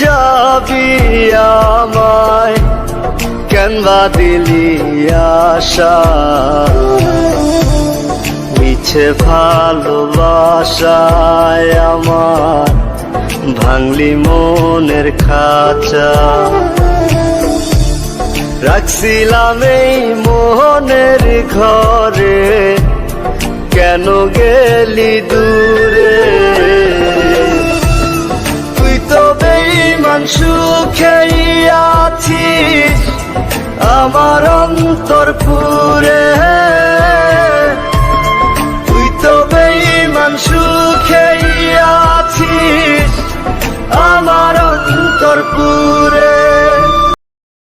যাবি আমায়, কেন বা দিলি আশা। মিছে ভালোবাসায় আমার ভাঙলি মনের খাঁচা। রাখছিলাম এই মোহনের ঘরে, কেন গেলি দূরে। তুই তো বেঈমান সুখেই আছিস আমার অন্তর পুরে।